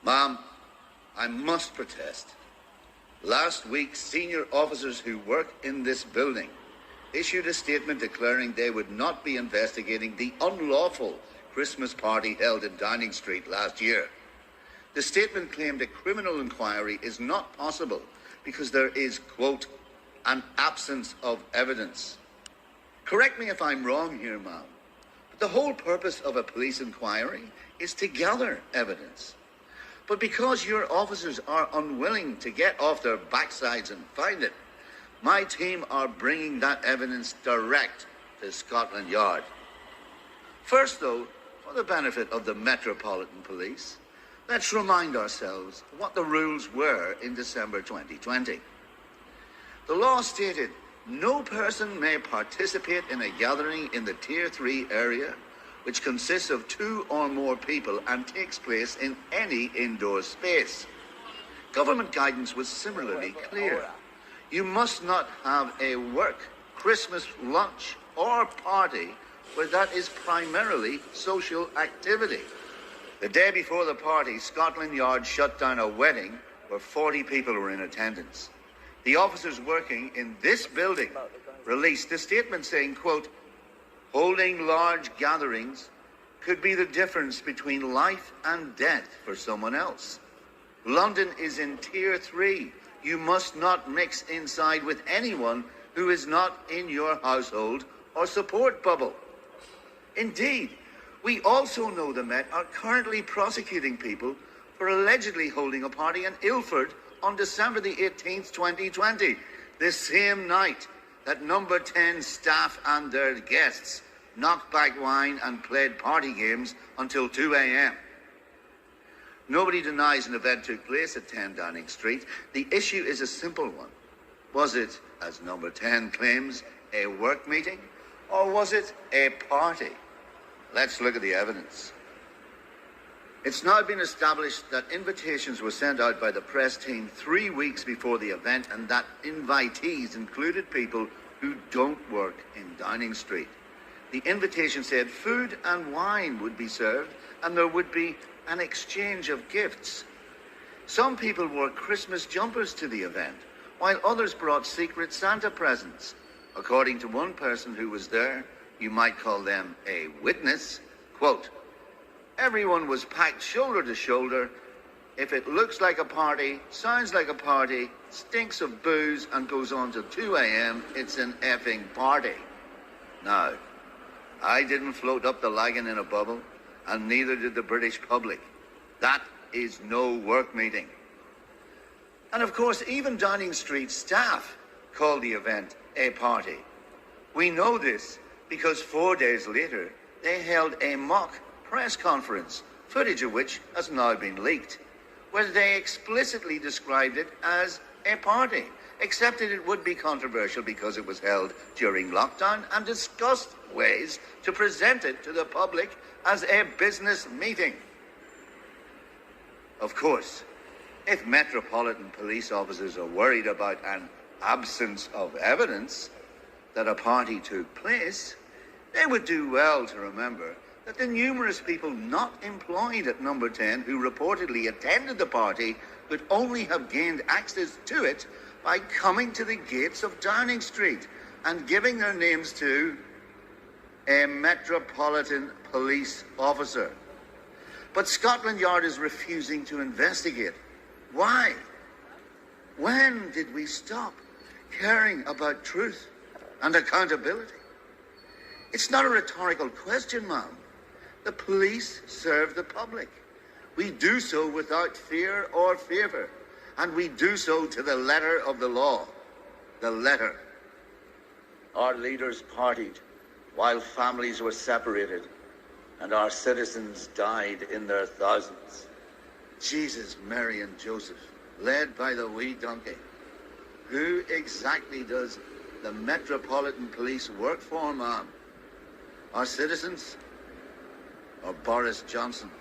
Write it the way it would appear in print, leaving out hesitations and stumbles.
Ma'am, I must protest. Last week, senior officers who work in this building issued a statement declaring they would not be investigating the unlawful Christmas party held in Downing Street last year. The statement claimed a criminal inquiry is not possible because there is, quote, an absence of evidence. Correct me if I'm wrong here, ma'am, but the whole purpose of a police inquiry is to gather evidence. But because your officers are unwilling to get off their backsides and find it, my team are bringing that evidence direct to Scotland Yard. First, though, for the benefit of the Metropolitan Police, let's remind ourselves what the rules were in December 2020. The law stated no person may participate in a gathering in the Tier 3 area which consists of 2 or more people and takes place in any indoor space. Government guidance was similarly clear. You must not have a work, Christmas lunch or party where that is primarily social activity. The day before the party, Scotland Yard shut down a wedding where 40 people were in attendance. The officers working in this building released a statement saying, quote, holding large gatherings could be the difference between life and death for someone else. London is in Tier 3. You must not mix inside with anyone who is not in your household or support bubble. Indeed, we also know the Met are currently prosecuting people for allegedly holding a party in Ilford on December the 18th, 2020, the same night that Number 10 staff and their guests knocked back wine and played party games until 2 a.m. Nobody denies an event took place at 10 Downing Street. The issue is a simple one. Was it, as Number 10 claims, a work meeting, or was it a party? Let's look at the evidence. It's now been established that invitations were sent out by the press team 3 weeks before the event and that invitees included people who don't work in Downing Street. The invitation said food and wine would be served and there would be an exchange of gifts. Some people wore Christmas jumpers to the event, while others brought secret Santa presents. According to one person who was there, you might call them a witness, quote, everyone was packed shoulder to shoulder. If it looks like a party, sounds like a party, stinks of booze and goes on till 2 a.m., it's an effing party. Now, I didn't float up the Lagan in a bubble, and neither did the British public. That is no work meeting. And of course, even Downing Street staff called the event a party. We know this because 4 days later, they held a mock press conference, footage of which has now been leaked, where they explicitly described it as a party, except that it would be controversial because it was held during lockdown, and discussed ways to present it to the public as a business meeting. Of course, if Metropolitan Police officers are worried about an absence of evidence that a party took place, they would do well to remember that the numerous people not employed at Number 10 who reportedly attended the party could only have gained access to it by coming to the gates of Downing Street and giving their names to a Metropolitan Police officer. But Scotland Yard is refusing to investigate. Why? When did we stop caring about truth and accountability? It's not a rhetorical question, ma'am. The police serve the public. We do so without fear or favor, and we do so to the letter of the law. The letter. Our leaders partied while families were separated, and our citizens died in their thousands. Jesus, Mary, and Joseph, led by the wee donkey. Who exactly does the Metropolitan Police work for, ma'am? Our citizens? Or Boris Johnson?